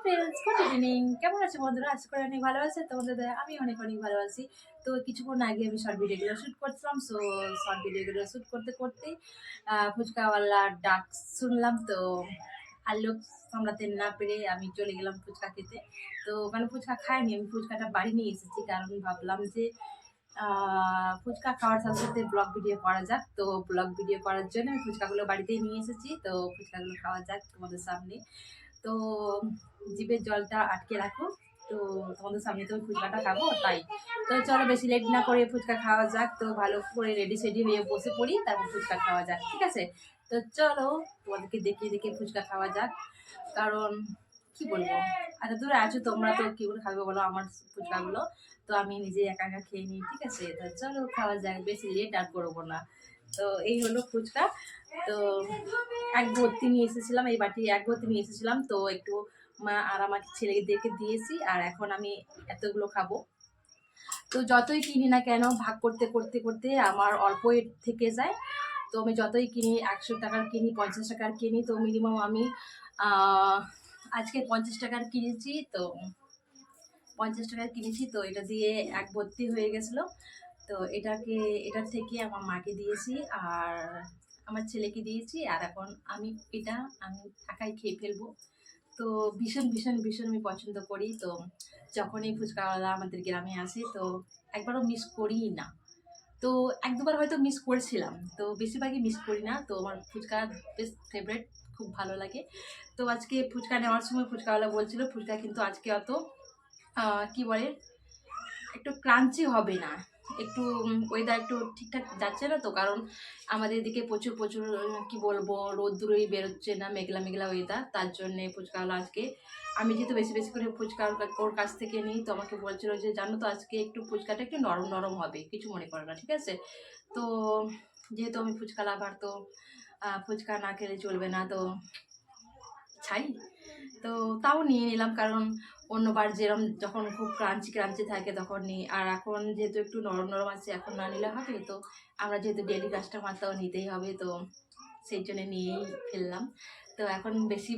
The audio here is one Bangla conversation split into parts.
Friends, good evening. কেমন আছে বন্ধুরা? আশা করি অনেক ভালো আছে। তোমাদের আমি অনেক অনেক ভালো আছি। তো কিছুক্ষণ আগে আমি শর্ট ভিডিওগুলো শ্যুট করছিলাম। সো শর্ট ভিডিওগুলো শ্যুট করতে করতেই ফুচকাওয়ালার ডাক শুনলাম। তো আর লোক সামলাতে না পেরে আমি চলে গেলাম ফুচকা খেতে। তো ওখানে ফুচকা খাইনি, আমি ফুচকাটা বাড়ি নিয়ে এসেছি, কারণ ভাবলাম যে ফুচকা খাওয়ার সাথে সাথে ব্লগ ভিডিও করা যাক। তো ব্লগ ভিডিও করার জন্য আমি ফুচকাগুলো বাড়িতেই নিয়ে এসেছি। তো ফুচকাগুলো খাওয়া যাক তোমাদের সামনে। তো জিভের জলটা আটকে রাখো। তো তোমাদের সামনে তো ফুচকাটা খাবো, তাই তো চলো বেশি লেট না করে ফুচকা খাওয়া যাক। তো ভালো করে রেডি সেডি হয়ে বসে পড়ি, তারপর ফুচকা খাওয়া যাক, ঠিক আছে? তো চলো তোমাদেরকে দেখিয়ে দেখিয়ে ফুচকা খাওয়া যাক। কারণ কি বলবো, এত দূরে আছো তোমরা, তো কি করে খাবে বলো আমার ফুচকাগুলো? তো আমি নিজে একা একা খেয়ে নিই, ঠিক আছে? তো চলো খাওয়া যাক, বেশি লেট আর করবো না। তো এই হলো ফুচকা। তো এক ভর্তি নিয়ে এসেছিলাম, এই বাটি এক ভর্তি নিয়ে এসেছিলাম। তো একটু মা আর আমার ছেলেদেরকে দিয়েছি, আর এখন আমি এতগুলো খাবো। তো যতই কিনি না কেন, ভাগ করতে করতে করতে আমার অল্প থেকে যায়। তো আমি যতই কিনি, 100 টাকার কিনি, 50 টাকার কিনি, তো মিনিমাম আমি আজকে 50 টাকার কিনেছি। তো 50 টাকার কিনেছি, তো এটা দিয়ে এক ভর্তি হয়ে গেছিলো। তো এটার থেকে আমার মাকে দিয়েছি, আর আমার ছেলেকে দিয়েছি, আর এখন আমি একাই খেয়ে ফেলবো। তো ভীষণ ভীষণ ভীষণ আমি পছন্দ করি। তো যখন এই ফুচকাওয়ালা আমাদের গ্রামে আসে, তো একবারও মিস করি না। তো এক দুবার হয়তো মিস করেছিলাম, তো বেশিরভাগই মিস করি না। তো আমার ফুচকা বেশ ফেভারিট, খুব ভালো লাগে। তো আজকে ফুচকা নেওয়ার সময় ফুচকাওয়ালা বলছিল ফুচকা কিন্তু আজকে অত কি বলে, একটু ক্রাঞ্চি হবে না, একটু ওয়েদার একটু ঠিকঠাক যাচ্ছে না। তো কারণ আমাদের এদিকে প্রচুর প্রচুর কি বলবো, রোদ্দুরই বেরোচ্ছে না, মেঘলা মেঘলা ওয়েদার। তার জন্যে ফুচকাওয়ালা আজকে, আমি যেহেতু বেশি বেশি করে ফুচকা ওর কাছ থেকে নিই, তো আমাকে বলছিল যে জানো তো আজকে একটু ফুচকাটা একটু নরম নরম হবে, কিছু মনে করো না, ঠিক আছে? তো যেহেতু আমি ফুচকা লাভার, তো ফুচকা না খেলে চলবে না, তো ছাই। তো তাও নিয়ে নিলাম, কারণ অন্যবার যেরকম যখন খুব ক্রাঞ্চি ক্রাঞ্চি থাকে তখন নিই, আর এখন যেহেতু একটু নরম নরম আছে, এখন না নিলে হবে? তো আমরা যেহেতু ডেলি কাস্টমার, তাও নিতেই হবে, তো সেই জন্য নিয়েই ফেললাম। তো এখন বেশি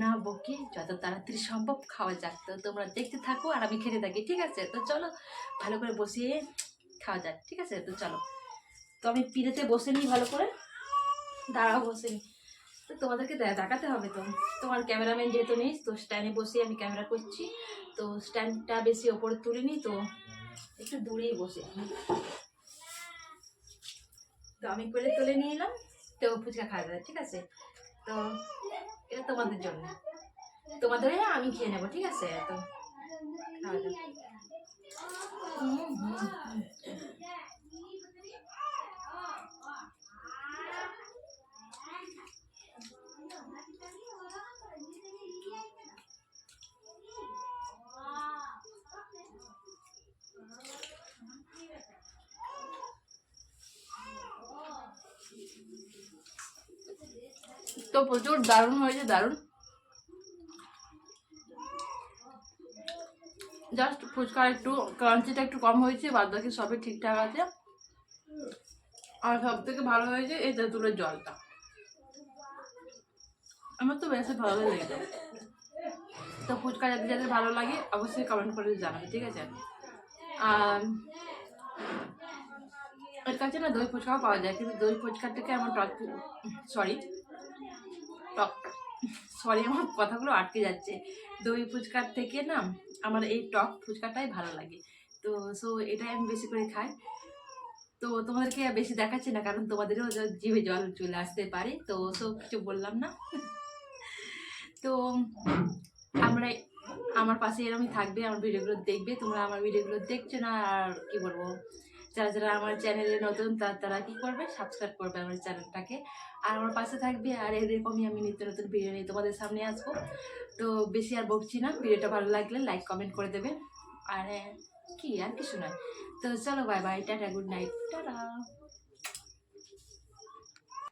না বকে যত তাড়াতাড়ি সম্ভব খাওয়া যাক। তো তোমরা দেখতে থাকো আর আমি খেতে থাকি, ঠিক আছে? তো চলো ভালো করে বসিয়ে খাওয়া যাক, ঠিক আছে? তো চলো, তো আমি পিড়েতে বসে নিই ভালো করে, দাঁড়াও বসে নিই। তো তোমাদেরকে দেখাতে হবে। তো তোমার ক্যামেরাম্যান যেহেতু নেই, তো স্ট্যান্ডে বসে আমি ক্যামেরা করছি। তো স্ট্যান্ডটা বেশি ওপরে তুলিনি, তো একটু দূরেই বসে। তো আমি করে তুলে নিয়ে এলাম। তো ফুচকা খাওয়া যায়, ঠিক আছে? তো এটা তোমাদের জন্য, তোমাদের আমি খেয়ে নেবো, ঠিক আছে? তো খাওয়া যাক। তো প্রচুর দারুণ হয়েছে, দারুণ। জাস্ট ফুচকার একটু ক্রাঞ্চিটা একটু কম হয়েছে, বাদ বাকি সবই ঠিকঠাক আছে। আর সব থেকে ভালো হয়েছে এই তেঁতুলের জলটা, আমার তো বেশি ভালো লেগেছে। তো ফুচকা যাদের যাদের ভালো লাগে অবশ্যই কমেন্ট করে জানাবে, ঠিক আছে? আর এর কাছে না দই ফুচকাও পাওয়া যায়, কিন্তু দই ফুচকার থেকে আমার সরি আমার কথাগুলো আটকে যাচ্ছে। দই ফুচকার থেকে না আমার এই টক ফুচকাটাই ভালো লাগে। তো সো এটাই আমি বেশি করে খাই। তো তোমাদেরকে বেশি দেখাচ্ছি না, কারণ তোমাদেরও জিভে জল চলে আসতে পারে। তো সব কিছু বললাম না। তো আমরা আমার পাশে এরকমই থাকবে, আমার ভিডিওগুলো দেখবে। তোমরা আমার ভিডিওগুলো দেখছো না, আর কি বলবো, যারা যারা আমার চ্যানেলে নতুন তারা কি করবে, সাবস্ক্রাইব করবে আমার চ্যানেলটাকে, আর আমার পাশে থাকবে। আর এরকমই আমি নিত্য নতুন ভিডিও নিয়ে তোমাদের সামনে আসবো। তো বেশি আর বকছি না, ভিডিওটা ভালো লাগলে লাইক কমেন্ট করে দেবে। আর কি আর কিছু নয়। তো চলো bye bye, tata, good night, tata.